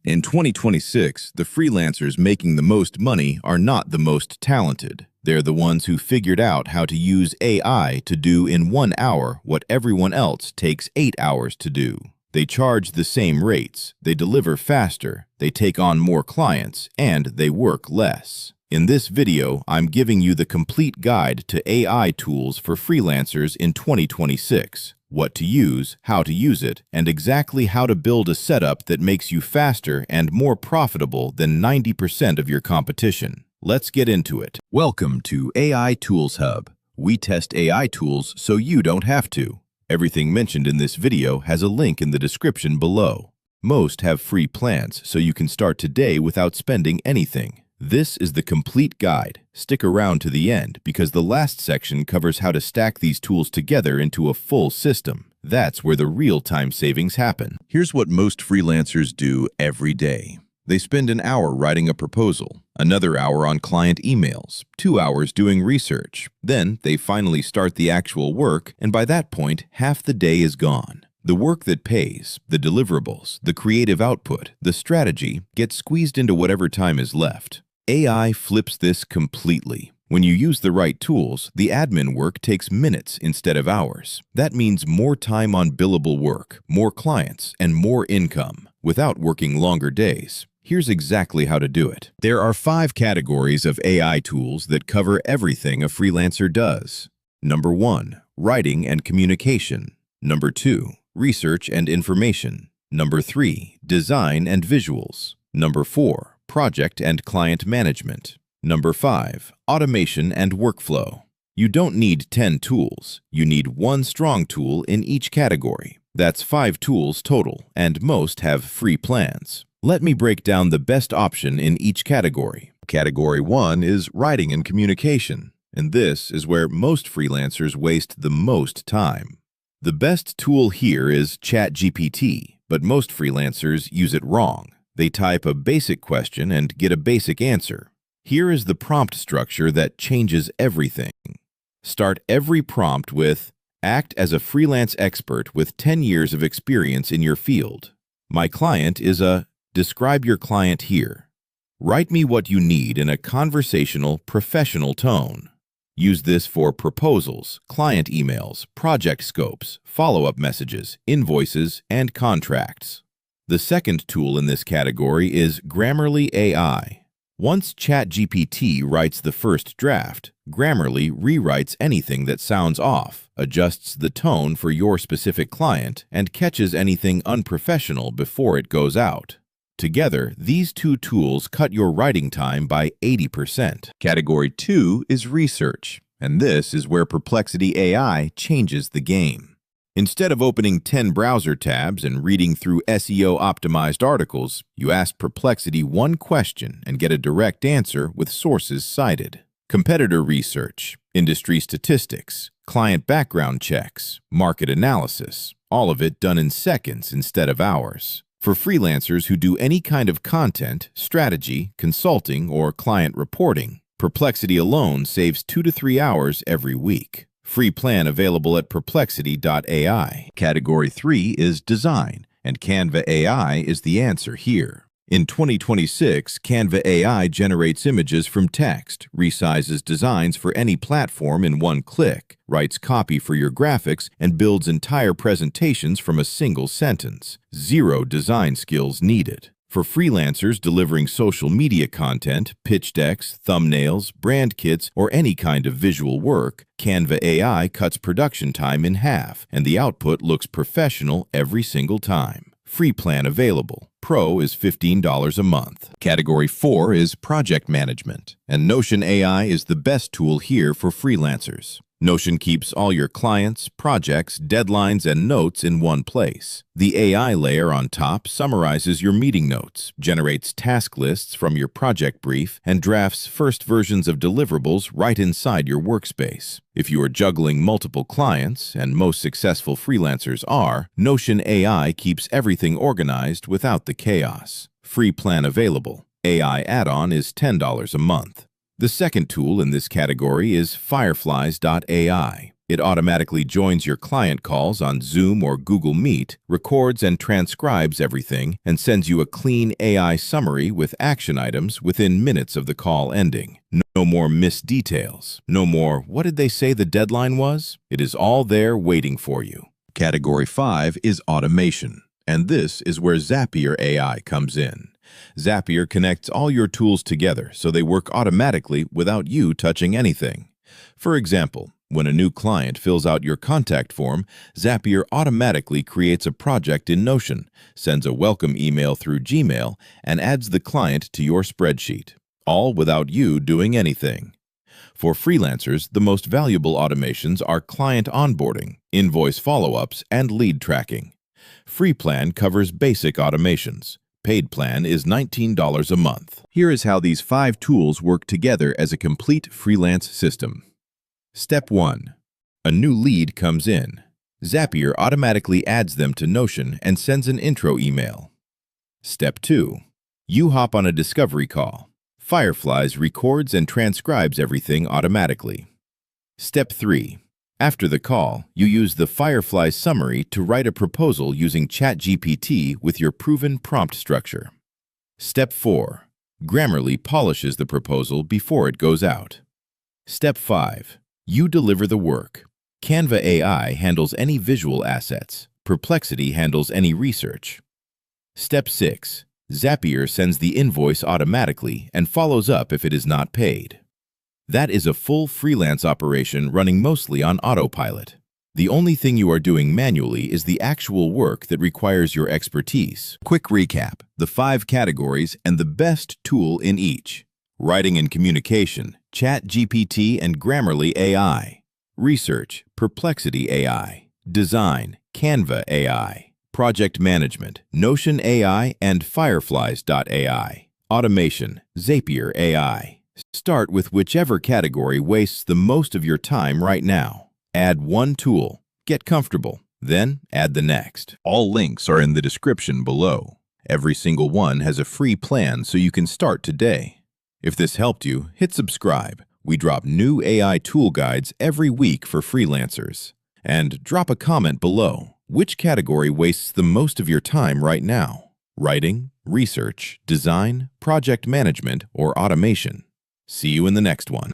In 2026, the freelancers making the most money are not the most talented. They're the ones who figured out how to use AI to do in 1 hour what everyone else takes 8 hours to do. They charge the same rates, they deliver faster, they take on more clients, and they work less. In this video, I'm giving you the complete guide to AI tools for freelancers in 2026. What to use, how to use it, and exactly how to build a setup that makes you faster and more profitable than 90% of your competition. Let's get into it. Welcome to AIToolsHub. We test AI tools so you don't have to. Everything mentioned in this video has a link in the description below. Most have free plans, so you can start today without spending anything. This is the complete guide. Stick around to the end because the last section covers how to stack these tools together into a full system. That's where the real time savings happen. Here's what most freelancers do every day. They spend an hour writing a proposal, another hour on client emails, 2 hours doing research. Then they finally start the actual work, and by that point, half the day is gone. The work that pays, the deliverables, the creative output, the strategy gets squeezed into whatever time is left. AI flips this completely. When you use the right tools, the admin work takes minutes instead of hours. That means more time on billable work, more clients, and more income, without working longer days. Here's exactly how to do it. There are 5 categories of AI tools that cover everything a freelancer does. Number 1, writing and communication. Number 2, research and information. Number 3, design and visuals. Number 4, project and client management. Number 5, automation and workflow. You don't need 10 tools. You need 1 strong tool in each category. That's 5 tools total, and most have free plans. Let me break down the best option in each category. Category 1 is writing and communication, and this is where most freelancers waste the most time. The best tool here is ChatGPT, but most freelancers use it wrong. They type a basic question and get a basic answer. Here is the prompt structure that changes everything. Start every prompt with, "Act as a freelance expert with 10 years of experience in your field. My client is a..." Describe your client here. Write me what you need in a conversational, professional tone. Use this for proposals, client emails, project scopes, follow-up messages, invoices, and contracts. The second tool in this category is Grammarly AI. Once ChatGPT writes the first draft, Grammarly rewrites anything that sounds off, adjusts the tone for your specific client, and catches anything unprofessional before it goes out. Together, these 2 tools cut your writing time by 80%. Category 2 is research, and this is where Perplexity AI changes the game. Instead of opening 10 browser tabs and reading through SEO-optimized articles, you ask Perplexity 1 question and get a direct answer with sources cited. Competitor research, industry statistics, client background checks, market analysis, all of it done in seconds instead of hours. For freelancers who do any kind of content, strategy, consulting, or client reporting, Perplexity alone saves 2 to 3 hours every week. Free plan available at perplexity.ai. Category 3 is design, and Canva AI is the answer here. In 2026, Canva AI generates images from text, resizes designs for any platform in 1 click, writes copy for your graphics, and builds entire presentations from a single sentence. 0 design skills needed. For freelancers delivering social media content, pitch decks, thumbnails, brand kits, or any kind of visual work, Canva AI cuts production time in half, and the output looks professional every single time. Free plan available. Pro is $15 a month. Category 4 is project management, and Notion AI is the best tool here for freelancers. Notion keeps all your clients, projects, deadlines, and notes in 1 place. The AI layer on top summarizes your meeting notes, generates task lists from your project brief, and drafts first versions of deliverables right inside your workspace. If you are juggling multiple clients, and most successful freelancers are, Notion AI keeps everything organized without the chaos. Free plan available. AI add-on is $10 a month. The second tool in this category is Fireflies.ai. It automatically joins your client calls on Zoom or Google Meet, records and transcribes everything, and sends you a clean AI summary with action items within minutes of the call ending. No more missed details. No more, what did they say the deadline was? It is all there waiting for you. Category 5 is automation, and this is where Zapier AI comes in. Zapier connects all your tools together so they work automatically without you touching anything. For example, when a new client fills out your contact form, Zapier automatically creates a project in Notion, sends a welcome email through Gmail, and adds the client to your spreadsheet, all without you doing anything. For freelancers, the most valuable automations are client onboarding, invoice follow-ups, and lead tracking. Free plan covers basic automations. Paid plan is $19 a month. Here is how these 5 tools work together as a complete freelance system. Step 1. A new lead comes in. Zapier automatically adds them to Notion and sends an intro email. Step 2. You hop on a discovery call. Fireflies records and transcribes everything automatically. Step 3. After the call, you use the Firefly summary to write a proposal using ChatGPT with your proven prompt structure. Step 4. Grammarly polishes the proposal before it goes out. Step 5. You deliver the work. Canva AI handles any visual assets. Perplexity handles any research. Step 6. Zapier sends the invoice automatically and follows up if it is not paid. That is a full freelance operation running mostly on autopilot. The only thing you are doing manually is the actual work that requires your expertise. Quick recap: the 5 categories and the best tool in each. Writing and communication, ChatGPT and Grammarly AI. Research, Perplexity AI. Design, Canva AI. Project management, Notion AI and Fireflies.ai. Automation, Zapier AI. Start with whichever category wastes the most of your time right now. Add one tool, get comfortable, then add the next. All links are in the description below. Every single one has a free plan so you can start today. If this helped you, hit subscribe. We drop new AI tool guides every week for freelancers. And drop a comment below. Which category wastes the most of your time right now? Writing, research, design, project management, or automation? See you in the next one.